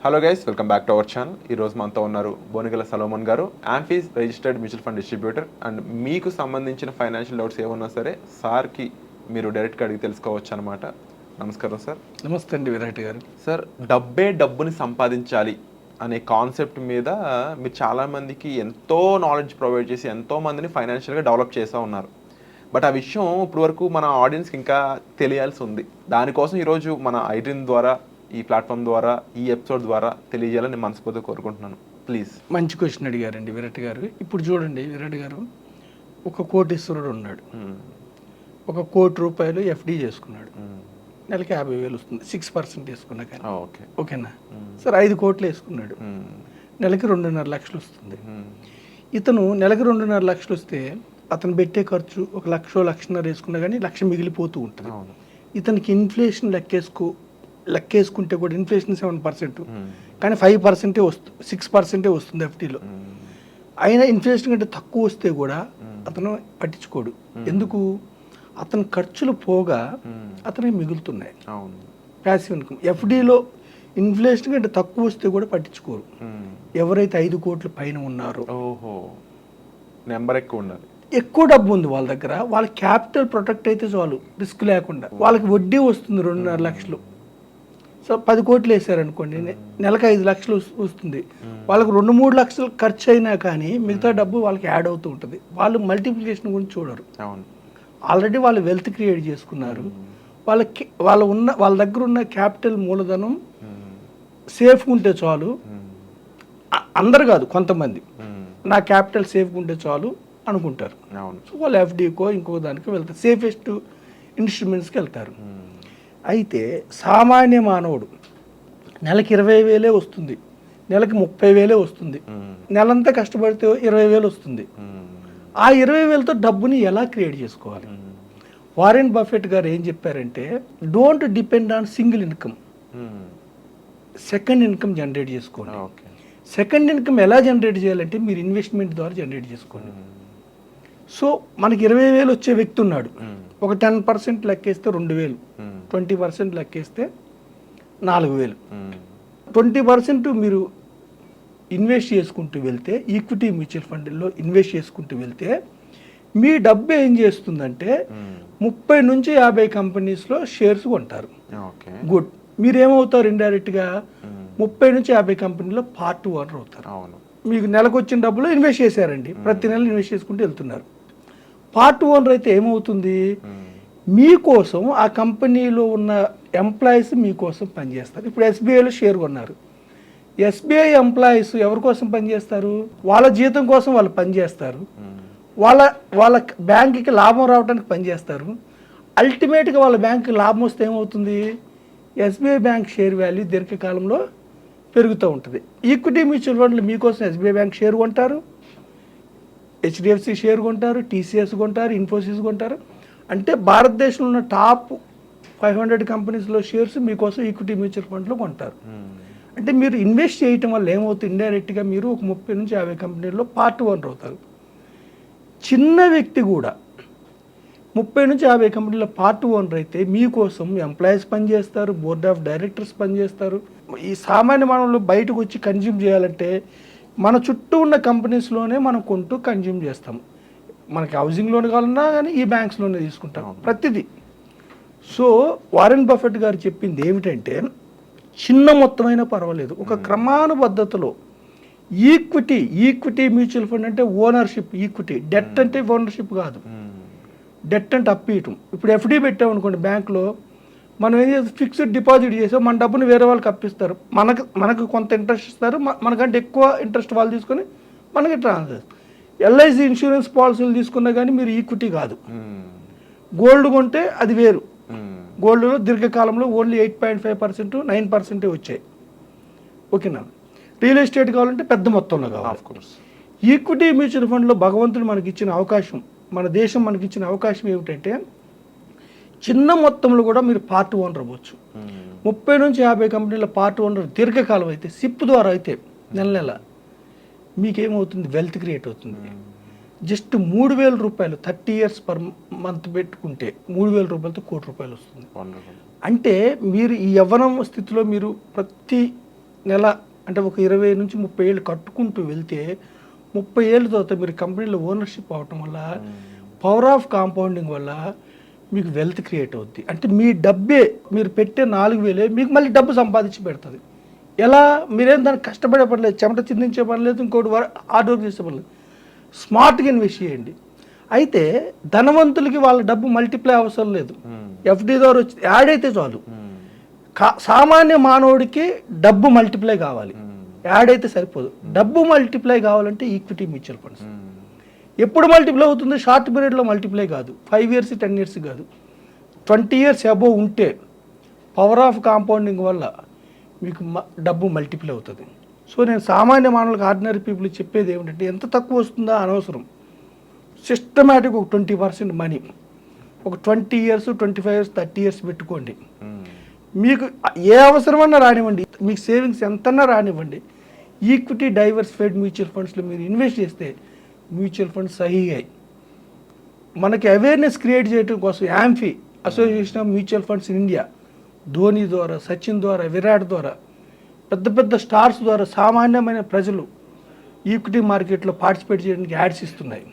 Hello guys, welcome back to our channel. ఈరోజు మనతో ఉన్నారు Bonigala Salomon garu, AMFI's registered mutual fund distributor. And మీకు సంబంధించిన ఫైనాన్షియల్ డౌట్స్ ఏమన్నా సరే సార్కి మీరు డైరెక్ట్గా అడిగి తెలుసుకోవచ్చు అనమాట. నమస్కారం సార్. నమస్తే అండి విరాట్ గారు. సార్, డబ్బుని సంపాదించాలి అనే కాన్సెప్ట్ మీద మీరు చాలామందికి ఎంతో నాలెడ్జ్ ప్రొవైడ్ చేసి ఎంతోమందిని ఫైనాన్షియల్గా డెవలప్ చేస్తూ ఉన్నారు. బట్ ఆ విషయం ఇప్పుడు వరకు మన ఆడియన్స్కి ఇంకా తెలియాల్సి ఉంది. దానికోసం ఈరోజు మన ఐడ్రీమ్ ద్వారా, ఈ ప్లాట్ఫామ్ ద్వారా, ఈ ఎపిసోడ్ ద్వారా తెలియజేయాలని నేను మనస్ఫూర్తిగా కోరుకుంటున్నాను. ప్లీజ్. మంచి క్వశ్చన్ అడిగారండి విరాట్ గారు. ఇప్పుడు చూడండి విరాట్ గారు, ఒక కోటీశ్వరుడు ఉన్నాడు, 1 కోటి రూపాయలు ఎఫ్డి చేసుకున్నాడు, నెలకి 50,000 వస్తుంది, 6% వేసుకున్నా కానీ. ఓకేనా సార్? 5 కోట్లు వేసుకున్నాడు, నెలకి 2.5 లక్షలు వస్తుంది. ఇతను నెలకి 2.5 లక్షలు వస్తే అతను పెట్టే ఖర్చు 1 లక్ష, 1.5 వేసుకున్నా కానీ 1 లక్ష మిగిలిపోతూ ఉంటుంది. ఇతనికి ఇన్ఫ్లేషన్ లెక్కేసుకుంటే కూడా ఇన్ఫ్లేషన్ 7%, కానీ 5% వస్తుంది, 6% వస్తుంది ఎఫ్డీలో. అయినా ఇన్ఫ్లేషన్ కంటే తక్కువ వస్తే కూడా అతను పట్టించుకోడు. ఎందుకు? అతని ఖర్చులు పోగా అతనికి మిగులుతున్నాయి, ప్యాసివ్ ఇన్కమ్. ఎఫ్డీలో ఇన్ఫ్లేషన్ కంటే తక్కువ వస్తే కూడా పట్టించుకోరు. ఎవరైతే 5 కోట్ల పైన ఉన్నారో, నెంబర్ ఎక్కువ ఉండాలి, ఎక్కువ డబ్బు ఉంది వాళ్ళ దగ్గర, వాళ్ళ క్యాపిటల్ ప్రొటెక్ట్ అయితే చాలు, రిస్క్ లేకుండా. వాళ్ళకి వడ్డీ వస్తుంది 2.5 లక్షలు. సో 10 కోట్లు వేసారనుకోండి, నెలకు 5 లక్షలు వస్తుంది. వాళ్ళకి 2-3 లక్షలు ఖర్చు అయినా కానీ మిగతా డబ్బు వాళ్ళకి యాడ్ అవుతూ ఉంటుంది. వాళ్ళు మల్టిప్లికేషన్ గురించి చూడరు. ఆల్రెడీ వాళ్ళు వెల్త్ క్రియేట్ చేసుకున్నారు. వాళ్ళ దగ్గర ఉన్న క్యాపిటల్ మూలధనం సేఫ్గా ఉంటే చాలు. అందరు కాదు, కొంతమంది నా క్యాపిటల్ సేఫ్గా ఉంటే చాలు అనుకుంటారు. సో వాళ్ళు ఎఫ్డీకో ఇంకో దానికి వెళ్తారు, సేఫెస్ట్ ఇన్స్ట్రుమెంట్స్కి వెళ్తారు. అయితే సామాన్య మానవుడు నెలకి 20,000 వస్తుంది, నెలకి 30,000 వస్తుంది, నెలంతా కష్టపడితే 20,000 వస్తుంది. ఆ 20,000తో డబ్బుని ఎలా క్రియేట్ చేసుకోవాలి? వారెన్ బఫెట్ గారు ఏం చెప్పారంటే, don't depend on single income, second income generate చేసుకోండి. సెకండ్ ఇన్కమ్ ఎలా జనరేట్ చేయాలంటే మీరు ఇన్వెస్ట్మెంట్ ద్వారా జనరేట్ చేసుకోండి. సో మనకి 20,000 వచ్చే వ్యక్తి ఉన్నాడు, ఒక 10% లెక్కేస్తే 2,000, 20% లెక్కేస్తే 4,000. 20% మీరు ఇన్వెస్ట్ చేసుకుంటూ వెళ్తే, ఈక్విటీ మ్యూచువల్ ఫండ్లో ఇన్వెస్ట్ చేసుకుంటూ వెళ్తే మీ డబ్బు ఏం చేస్తుందంటే 30 నుంచి 50 కంపెనీస్లో షేర్స్ కొంటారు. గుడ్. మీరేమవుతారు? ఇండైరెక్ట్గా 30 నుంచి 50 కంపెనీలో పార్ట్ ఓనర్ అవుతారు. మీకు నెలకు వచ్చిన డబ్బులు ఇన్వెస్ట్ చేశారండి, ప్రతి నెల ఇన్వెస్ట్ చేసుకుంటూ వెళ్తున్నారు. పార్ట్ ఓనర్ అయితే ఏమవుతుంది? మీకోసం ఆ కంపెనీలో ఉన్న ఎంప్లాయీస్ మీకోసం పనిచేస్తారు. ఇప్పుడు ఎస్బీఐలో షేర్ కొన్నారు. ఎస్బీఐ ఎంప్లాయీస్ ఎవరి కోసం పనిచేస్తారు? వాళ్ళ జీతం కోసం వాళ్ళు పనిచేస్తారు, వాళ్ళ బ్యాంకుకి లాభం రావడానికి పనిచేస్తారు. అల్టిమేట్గా వాళ్ళ బ్యాంకుకి లాభం వస్తే ఏమవుతుంది? ఎస్బీఐ బ్యాంక్ షేర్ వాల్యూ దీర్ఘకాలంలో పెరుగుతూ ఉంటుంది. ఈక్విటీ మ్యూచువల్ ఫండ్లు మీకోసం ఎస్బీఐ బ్యాంక్ షేర్ కొంటారు, హెచ్డిఎఫ్సి షేర్ కొంటారు, టీసీఎస్ కొంటారు, ఇన్ఫోసిస్ కొంటారు. అంటే భారతదేశంలో ఉన్న టాప్ 500 కంపెనీస్లో షేర్స్ మీకోసం ఈక్విటీ మ్యూచువల్ ఫండ్లో కొంటారు. అంటే మీరు ఇన్వెస్ట్ చేయటం వల్ల ఏమవుతుంది? ఇండైరెక్ట్గా మీరు ఒక 30 నుంచి 50 కంపెనీల్లో పార్ట్ ఓనర్ అవుతారు. చిన్న వ్యక్తి కూడా 30 నుంచి 50 కంపెనీల పార్ట్ ఓనర్ అయితే మీకోసం ఎంప్లాయీస్ పనిచేస్తారు, బోర్డ్ ఆఫ్ డైరెక్టర్స్ పనిచేస్తారు. ఈ సామాన్య మానవులు బయటకు వచ్చి కన్జ్యూమ్ చేయాలంటే మన చుట్టూ ఉన్న కంపెనీస్లోనే మనం కొంటూ కన్జ్యూమ్ చేస్తాం. మనకి హౌసింగ్ లోన్ కావాలన్నా కానీ ఈ బ్యాంక్స్లోనే తీసుకుంటాం ప్రతిదీ. సో వారెన్ బఫెట్ గారు చెప్పింది ఏమిటంటే, చిన్న మొత్తమైనా పర్వాలేదు, ఒక క్రమానుబద్ధతలో ఈక్విటీ మ్యూచువల్ ఫండ్ అంటే ఓనర్షిప్, ఈక్విటీ. డెట్ అంటే ఓనర్షిప్ కాదు, డెట్ అంటే అప్పీయటం. ఇప్పుడు ఎఫ్డీ పెట్టామనుకోండి బ్యాంకులో, మనం ఏం చేస్తాం? ఫిక్స్డ్ డిపాజిట్ చేసాం, మన డబ్బుని వేరే వాళ్ళకి అప్పిస్తారు, మనకు కొంత ఇంట్రెస్ట్ ఇస్తారు, మనకంటే ఎక్కువ ఇంట్రెస్ట్ వాళ్ళు తీసుకొని మనకి ట్రాన్స్ఫర్ చేస్తారు. ఎల్ఐసి ఇన్సూరెన్స్ పాలసీలు తీసుకున్నా కానీ మీరు ఈక్విటీ కాదు. గోల్డ్ కొంటే అది వేరు. గోల్డ్లో దీర్ఘకాలంలో ఓన్లీ 8.5%, 9% వచ్చాయి. ఓకేనా? రియల్ ఎస్టేట్ కావాలంటే పెద్ద మొత్తంలో కావాలి. ఈక్విటీ మ్యూచువల్ ఫండ్లో భగవంతుడు మనకి ఇచ్చిన అవకాశం, మన దేశం మనకి ఇచ్చిన అవకాశం ఏమిటంటే, చిన్న మొత్తంలో కూడా మీరు పార్ట్ ఓనర్ అవ్వచ్చు. 30 నుంచి 50 కంపెనీల పార్ట్ ఓనర్ దీర్ఘకాలం అయితే, సిప్ ద్వారా అయితే నెల మీకేమవుతుంది? వెల్త్ క్రియేట్ అవుతుంది. జస్ట్ 3,000 రూపాయలు 30 years పర్ మంత్ పెట్టుకుంటే 3,000 రూపాయలతో 1 కోటి రూపాయలు వస్తుంది. అంటే మీరు ఈ యవ్వనం స్థితిలో మీరు ప్రతి నెల అంటే ఒక 20 నుంచి 30 ఏళ్ళు కట్టుకుంటూ వెళ్తే 30 ఏళ్ళ తర్వాత మీరు కంపెనీలో ఓనర్షిప్ అవటం వల్ల పవర్ ఆఫ్ కాంపౌండింగ్ వల్ల మీకు వెల్త్ క్రియేట్ అవుద్ది. అంటే మీ డబ్బే మీరు పెట్టే 4,000 మీకు మళ్ళీ డబ్బు సంపాదించి పెడుతుంది. ఎలా? మీరేం దానికి కష్టపడే పర్లేదు, చెమట చిందించే పర్లేదు, ఇంకోటి హార్డ్ వర్క్ చేసే పర్లేదు. స్మార్ట్గా ఇన్వెస్ట్ చేయండి. అయితే ధనవంతులకి వాళ్ళ డబ్బు మల్టిప్లై అవసరం లేదు. ఎఫ్డి ద్వారా వచ్చి యాడ్ అయితే చాలు. సామాన్య మానవుడికి డబ్బు మల్టిప్లై కావాలి, యాడ్ అయితే సరిపోదు. డబ్బు మల్టిప్లై కావాలంటే ఈక్విటీ మ్యూచువల్ ఫండ్స్. ఎప్పుడు మల్టిప్లై అవుతుంది? షార్ట్ పీరియడ్లో మల్టిప్లై కాదు, 5 ఇయర్స్ 10 ఇయర్స్ కాదు, 20 ఇయర్స్ అబోవ్ ఉంటే పవర్ ఆఫ్ కాంపౌండింగ్ వల్ల మీకు డబ్బు మల్టిప్లై అవుతుంది. సో నేను సామాన్య మానవులకు, ఆర్డినరీ పీపుల్ చెప్పేది ఏమిటంటే ఎంత తక్కువ వస్తుందో అనవసరం. సిస్టమేటిక్ ఒక 20% మనీ ఒక 20 ఇయర్స్ 25 ఇయర్స్ 30 ఇయర్స్ పెట్టుకోండి. మీకు ఏ అవసరమన్నా రానివ్వండి, మీకు సేవింగ్స్ ఎంతన్నా రానివ్వండి, ఈక్విటీ డైవర్సిఫైడ్ మ్యూచువల్ ఫండ్స్లో మీరు ఇన్వెస్ట్ చేస్తే మ్యూచువల్ ఫండ్స్ సహిగాయి. మనకి అవేర్నెస్ క్రియేట్ చేయడం కోసం amphi association of mutual funds in India Dhoni ద్వారా, సచిన్ ద్వారా, విరాట్ ద్వారా, పెద్ద పెద్ద స్టార్స్ ద్వారా సామాన్యమైన ప్రజలు ఈక్విటీ మార్కెట్లో పార్టిసిపేట్ చేయడానికి యాడ్స్ ఇస్తున్నాయి.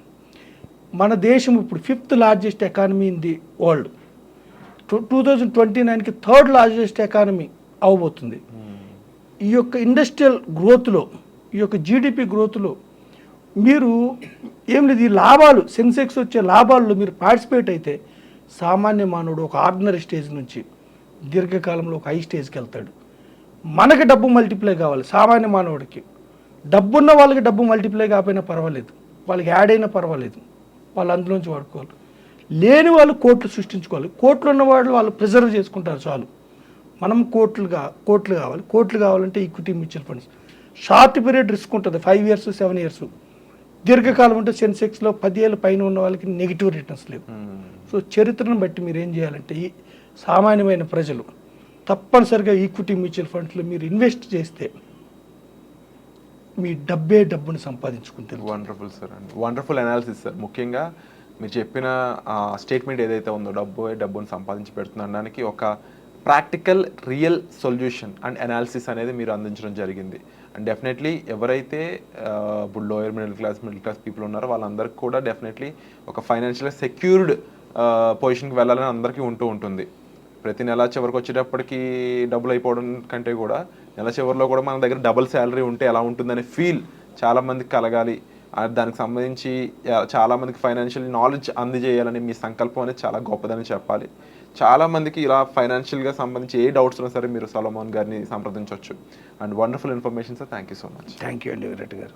మన దేశం ఇప్పుడు 5th largest economy in the world, 2029కి 3rd లార్జెస్ట్ ఎకానమీ అవబోతుంది. ఈ యొక్క ఇండస్ట్రియల్ గ్రోత్లో, ఈ యొక్క జీడిపి గ్రోత్లో మీరు ఏం లేదు, ఈ లాభాలు, సెన్సెక్స్ వచ్చే లాభాల్లో మీరు పార్టిసిపేట్ అయితే సామాన్య మానవుడు ఒక ఆర్డినరీ స్టేజ్ నుంచి దీర్ఘకాలంలో ఒక హై స్టేజ్కి వెళ్తాడు. మనకి డబ్బు మల్టిప్లై కావాలి. సామాన్య మానవుడికి డబ్బున్న వాళ్ళకి డబ్బు మల్టిప్లై కాకపోయినా పర్వాలేదు, వాళ్ళకి యాడ్ అయినా పర్వాలేదు, వాళ్ళు అందులోంచి వాడుకోవాలి. లేని వాళ్ళు కోట్లు సృష్టించుకోవాలి. కోట్లు ఉన్న వాళ్ళు ప్రిజర్వ్ చేసుకుంటారు చాలు. మనం కోట్లు కావాలి. కోట్లు కావాలంటే equity mutual funds. Short period risk ఉంటుంది, 5 ఇయర్స్ 7 ఇయర్స్. దీర్ఘకాలం ఉంటే సెన్సెక్స్లో 10 ఏళ్ళ పైన ఉన్న వాళ్ళకి నెగిటివ్ రిటర్న్స్ లేవు. సో చరిత్రను బట్టి మీరు ఏం చేయాలంటే ఈ సామాన్యమైన ప్రజలు తప్పనిసరిగా ఈక్విటీ మ్యూచువల్ ఫండ్స్లో మీరు ఇన్వెస్ట్ చేస్తే మీ డబ్బుని సంపాదించుకుంటారు. వండర్ఫుల్ సార్ అండి, వండర్ఫుల్ అనాలిసిస్ సార్. ముఖ్యంగా మీరు చెప్పిన స్టేట్మెంట్ ఏదైతే ఉందో డబ్బుని సంపాదించి పెడుతుందనడానికి ఒక practical real solution and analysis అనేది మీరు అందించడం జరిగింది. అండ్ డెఫినెట్లీ ఎవరైతే ఇప్పుడు లోయర్ మిడిల్ క్లాస్ పీపుల్ ఉన్నారో వాళ్ళందరికీ కూడా డెఫినెట్లీ ఒక ఫైనాన్షియల్గా సెక్యూర్డ్ పొజిషన్కి వెళ్ళాలని అందరికీ ఉంటుంది. ప్రతి నెల చివరికి వచ్చేటప్పటికి డబ్బులు అయిపోవడం కంటే కూడా నెల చివరిలో కూడా మన దగ్గర డబుల్ శాలరీ ఉంటే ఎలా ఉంటుందనే ఫీల్ చాలామందికి కలగాలి. దానికి సంబంధించి చాలామందికి ఫైనాన్షియల్ నాలెడ్జ్ అందజేయాలని మీ సంకల్పం అనేది చాలా గొప్పదని చెప్పాలి. చాలామందికి ఇలా ఫైనాన్షియల్గా సంబంధించి ఏ డౌట్స్ ఉన్నా సరే మీరు సొలొమోన్ గారిని సంప్రదించవచ్చు. And wonderful information sir. Thank you so much. Thank you అండి విరాట్ గారు.